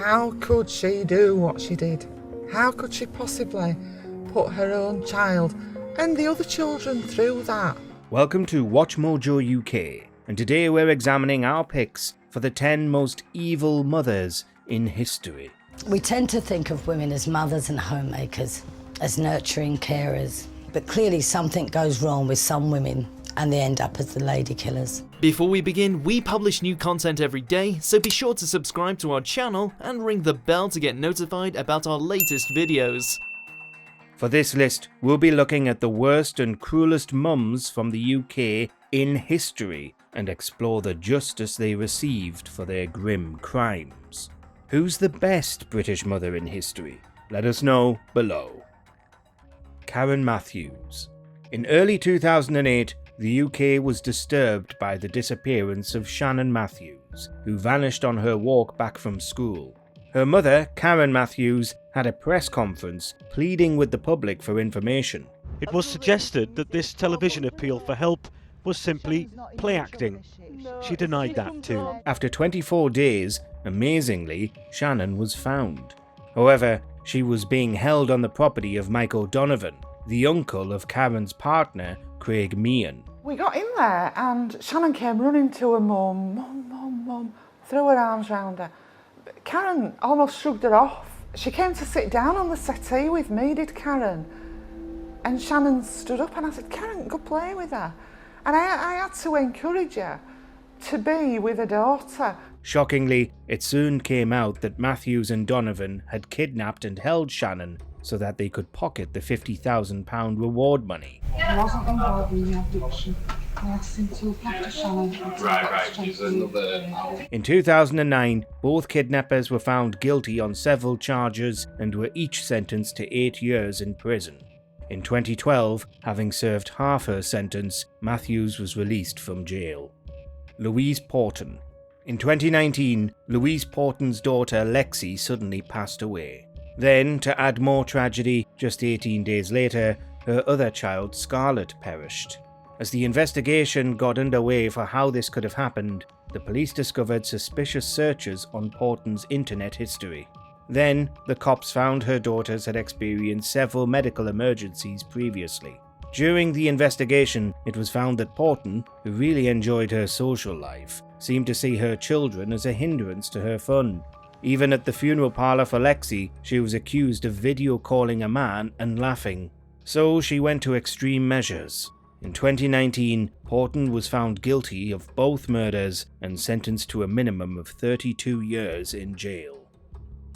How could she do what she did? How could she possibly put her own child and the other children through that? Welcome to WatchMojoUK, and today we're examining our picks for the 10 most evil mothers in history. We tend to think of women as mothers and homemakers, as nurturing carers, but clearly something goes wrong with some women and they end up as the lady killers. Before we begin, we publish new content every day, so be sure to subscribe to our channel and ring the bell to get notified about our latest videos. For this list, we'll be looking at the worst and cruelest mums from the UK in history and explore the justice they received for their grim crimes. Who's the best British mother in history? Let us know below. Karen Matthews. In early 2008, the UK was disturbed by the disappearance of Shannon Matthews, who vanished on her walk back from school. Her mother, Karen Matthews, had a press conference pleading with the public for information. It was suggested that this television appeal for help was simply play acting. She denied that too. After 24 days, amazingly, Shannon was found. However, she was being held on the property of Mike O'Donovan, the uncle of Karen's partner, Craig Meehan. We got in there and Shannon came running to her mum, mum, threw her arms round her. Karen almost shrugged her off. She came to sit down on the settee with me, did Karen. And Shannon stood up and I said, Karen, go play with her. And I had to encourage her to be with her daughter. Shockingly, it soon came out that Matthews and Donovan had kidnapped and held Shannon so that they could pocket the £50,000 reward money. He wasn't involved in the abduction. I asked him to look after Shannon. In 2009, both kidnappers were found guilty on several charges and were each sentenced to 8 years in prison. In 2012, having served half her sentence, Matthews was released from jail. Louise Porton. In 2019, Louise Porton's daughter Lexi suddenly passed away. Then, to add more tragedy, just 18 days later, her other child Scarlett perished. As the investigation got underway for how this could have happened, the police discovered suspicious searches on Porton's internet history. Then, the cops found her daughters had experienced several medical emergencies previously. During the investigation, it was found that Porton, who really enjoyed her social life, seemed to see her children as a hindrance to her fun. Even at the funeral parlour for Lexi, she was accused of video calling a man and laughing. So she went to extreme measures. In 2019, Porton was found guilty of both murders and sentenced to a minimum of 32 years in jail.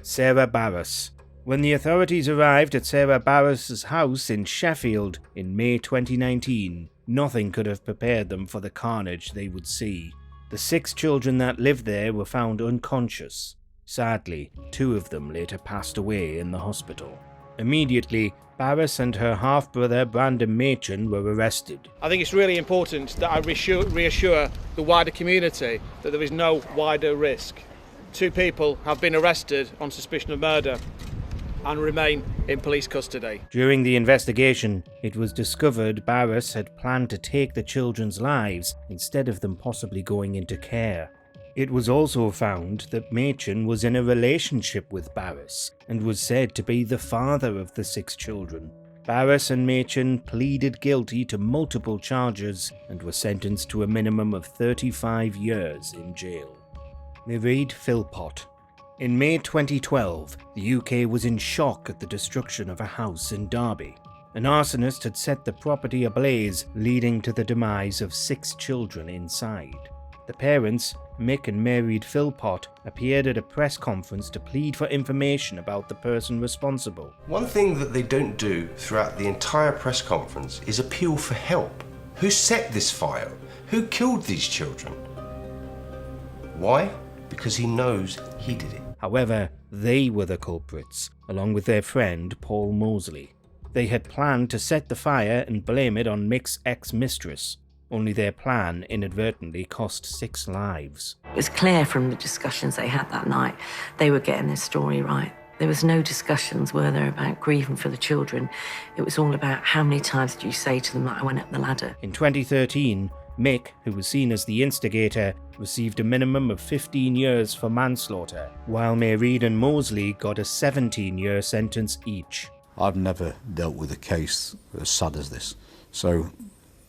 Sarah Barras. When the authorities arrived at Sarah Barras's house in Sheffield in May 2019, nothing could have prepared them for the carnage they would see. The 6 children that lived there were found unconscious. Sadly, 2 of them later passed away in the hospital. Immediately, Barras and her half-brother Brandon Machin were arrested. I think it's really important that I reassure the wider community that there is no wider risk. 2 people have been arrested on suspicion of murder and remain in police custody. During the investigation, it was discovered Barras had planned to take the children's lives instead of them possibly going into care. It was also found that Machin was in a relationship with Barras and was said to be the father of the 6 children. Barras and Machin pleaded guilty to multiple charges and were sentenced to a minimum of 35 years in jail. Mick Philpott. In May 2012, the UK was in shock at the destruction of a house in Derby. An arsonist had set the property ablaze, leading to the demise of 6 children inside. The parents, Mick and Mary Philpott, appeared at a press conference to plead for information about the person responsible. One thing that they don't do throughout the entire press conference is appeal for help. Who set this fire? Who killed these children? Why? Because he knows he did it. However, they were the culprits, along with their friend Paul Mosley. They had planned to set the fire and blame it on Mick's ex-mistress. Only their plan inadvertently cost 6 lives. It was clear from the discussions they had that night, they were getting their story right. There was no discussions, were there, about grieving for the children. It was all about how many times did you say to them that I went up the ladder. In 2013, Mick, who was seen as the instigator, received a minimum of 15 years for manslaughter, while Mayreed and Mosley got a 17-year sentence each. I've never dealt with a case as sad as this, so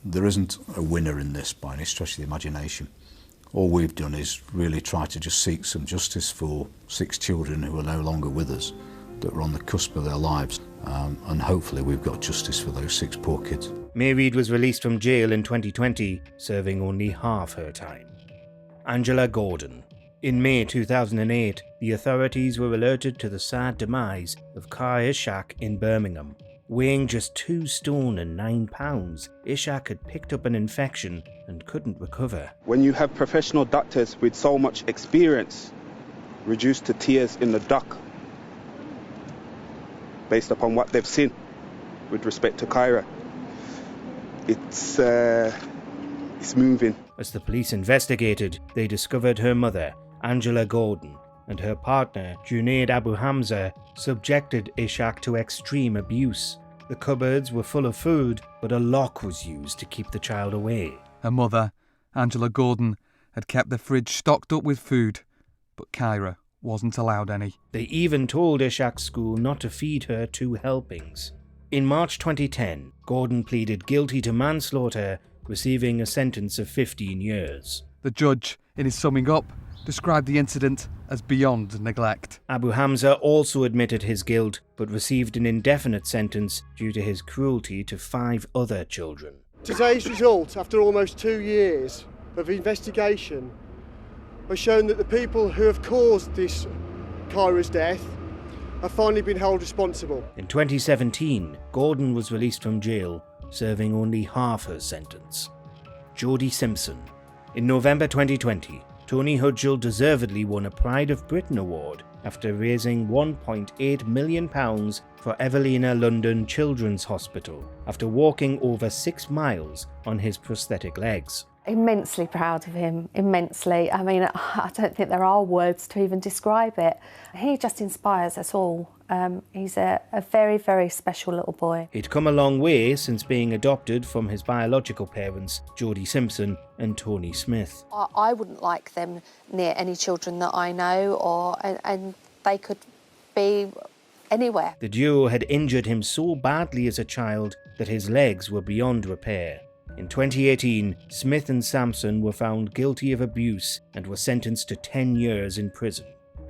there isn't a winner in this by any stretch of the imagination. All we've done is really try to just seek some justice for 6 children who are no longer with us, that were on the cusp of their lives, and hopefully we've got justice for those 6 poor kids. Mayreed was released from jail in 2020, serving only half her time. Angela Gordon. In May 2008, the authorities were alerted to the sad demise of Kara Ishak in Birmingham. Weighing just 2 stone and 9 pounds, Ishak had picked up an infection and couldn't recover. When you have professional doctors with so much experience reduced to tears in the dock based upon what they've seen with respect to Kyra, it's moving. As the police investigated, they discovered her mother, Angela Gordon, and her partner, Junaid Abu Hamza, subjected Ishak to extreme abuse. The cupboards were full of food, but a lock was used to keep the child away. Her mother, Angela Gordon, had kept the fridge stocked up with food, but Kyra wasn't allowed any. They even told Ishak's school not to feed her 2 helpings. In March 2010, Gordon pleaded guilty to manslaughter, receiving a sentence of 15 years. The judge, in his summing up, described the incident as beyond neglect. Abu Hamza also admitted his guilt, but received an indefinite sentence due to his cruelty to 5 other children. Today's result, after almost 2 years of investigation, has shown that the people who have caused this Kyra's death have finally been held responsible. In 2017, Gordon was released from jail, serving only half her sentence. Geordie Simpson. In November 2020, Tony Hudgell deservedly won a Pride of Britain award after raising £1.8 million for Evelina London Children's Hospital after walking over 6 miles on his prosthetic legs. Immensely proud of him, immensely. I mean, I don't think there are words to even describe it. He just inspires us all. He's a very, very special little boy. He'd come a long way since being adopted from his biological parents, Geordie Simpson and Tony Smith. I wouldn't like them near any children that I know, and they could be anywhere. The duo had injured him so badly as a child that his legs were beyond repair. In 2018, Smith and Sampson were found guilty of abuse and were sentenced to 10 years in prison.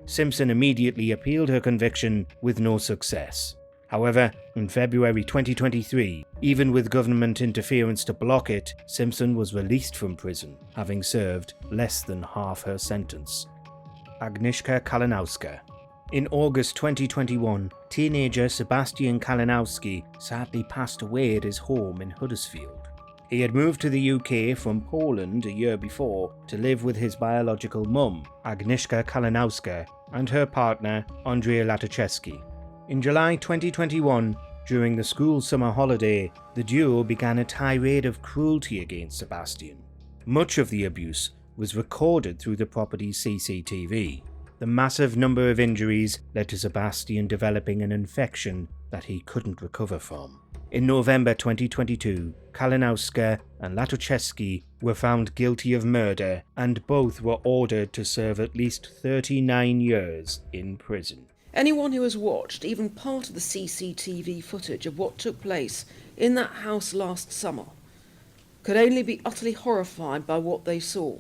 Simpson immediately appealed her conviction with no success. However, in February 2023, even with government interference to block it, Simpson was released from prison, having served less than half her sentence. Agniska Kalinowska. In August 2021, teenager Sebastian Kalinowski sadly passed away at his home in Huddersfield. He had moved to the UK from Poland a year before to live with his biological mum, Agniska Kalinowska, and her partner, Andrea Latuszewski. In July 2021, during the school summer holiday, the duo began a tirade of cruelty against Sebastian. Much of the abuse was recorded through the property's CCTV. The massive number of injuries led to Sebastian developing an infection that he couldn't recover from. In November 2022, Kalinowska and Latuszewski were found guilty of murder, and both were ordered to serve at least 39 years in prison. Anyone who has watched even part of the CCTV footage of what took place in that house last summer could only be utterly horrified by what they saw,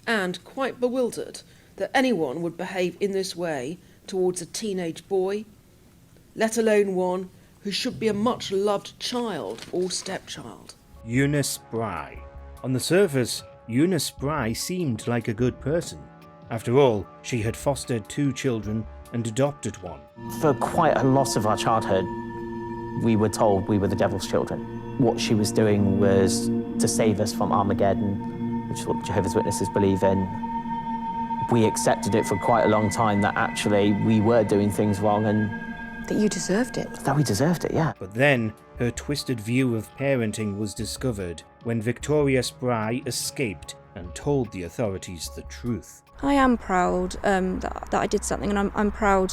and quite bewildered that anyone would behave in this way towards a teenage boy, let alone one who should be a much-loved child or stepchild. Eunice Spry. On the surface, Eunice Spry seemed like a good person. After all, she had fostered 2 children and adopted one. For quite a lot of our childhood, we were told we were the devil's children. What she was doing was to save us from Armageddon, which is what Jehovah's Witnesses believe in. We accepted it for quite a long time that actually we were doing things wrong and that you deserved it. That we deserved it, yeah. But then, her twisted view of parenting was discovered when Victoria Spry escaped and told the authorities the truth. I am proud that I did something, and I'm proud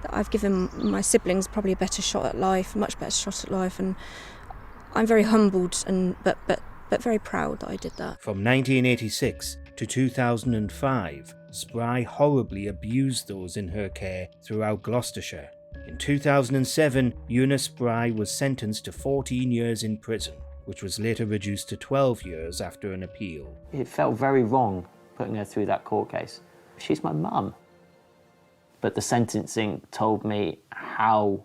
that I've given my siblings probably a better shot at life, a much better shot at life, and I'm very humbled, but but very proud that I did that. From 1986 to 2005, Spry horribly abused those in her care throughout Gloucestershire. In 2007, Eunice Spry was sentenced to 14 years in prison, which was later reduced to 12 years after an appeal. It felt very wrong putting her through that court case. She's my mum. But the sentencing told me how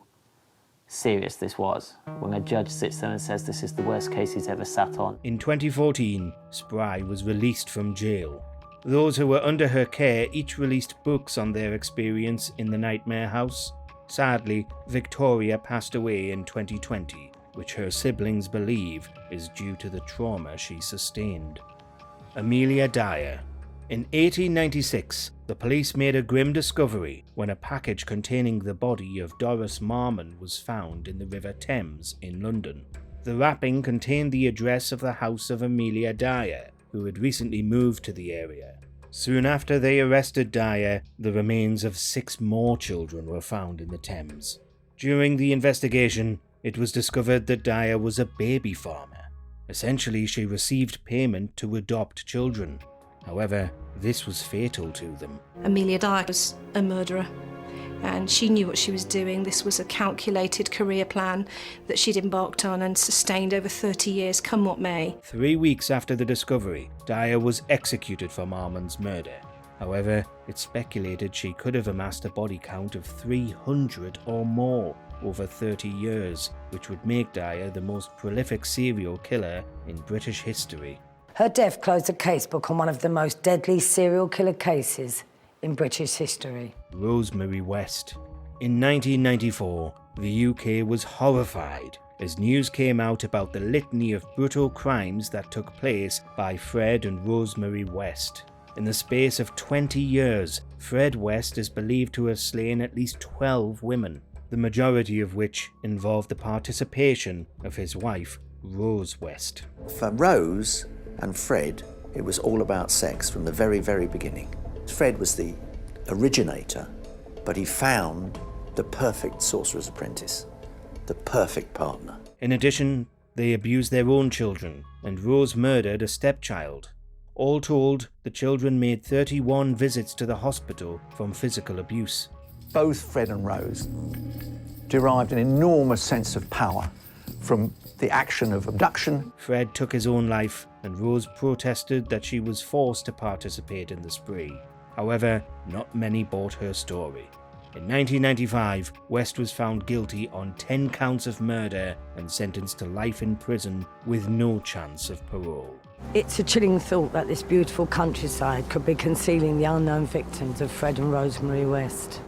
serious this was. When a judge sits there and says this is the worst case he's ever sat on. In 2014, Spry was released from jail. Those who were under her care each released books on their experience in the Nightmare House. Sadly, Victoria passed away in 2020, which her siblings believe is due to the trauma she sustained. Amelia Dyer. In 1896, the police made a grim discovery when a package containing the body of Doris Marmon was found in the River Thames in London. The wrapping contained the address of the house of Amelia Dyer, who had recently moved to the area. Soon after they arrested Dyer, the remains of 6 more children were found in the Thames. During the investigation, it was discovered that Dyer was a baby farmer. Essentially, she received payment to adopt children. However, this was fatal to them. Amelia Dyer was a murderer, and she knew what she was doing. This was a calculated career plan that she'd embarked on and sustained over 30 years, come what may. 3 weeks after the discovery, Dyer was executed for Marmon's murder. However, it's speculated she could have amassed a body count of 300 or more over 30 years, which would make Dyer the most prolific serial killer in British history. Her death closed a casebook on one of the most deadly serial killer cases in British history. Rosemary West. In 1994, the UK was horrified as news came out about the litany of brutal crimes that took place by Fred and Rosemary West. In the space of 20 years, Fred West is believed to have slain at least 12 women, the majority of which involved the participation of his wife, Rose West. For Rose and Fred, it was all about sex from the very, very beginning. Fred was the originator, but he found the perfect sorcerer's apprentice, the perfect partner. In addition, they abused their own children, and Rose murdered a stepchild. All told, the children made 31 visits to the hospital from physical abuse. Both Fred and Rose derived an enormous sense of power from the action of abduction. Fred took his own life, and Rose protested that she was forced to participate in the spree. However, not many bought her story. In 1995, West was found guilty on 10 counts of murder and sentenced to life in prison with no chance of parole. It's a chilling thought that this beautiful countryside could be concealing the unknown victims of Fred and Rosemary West.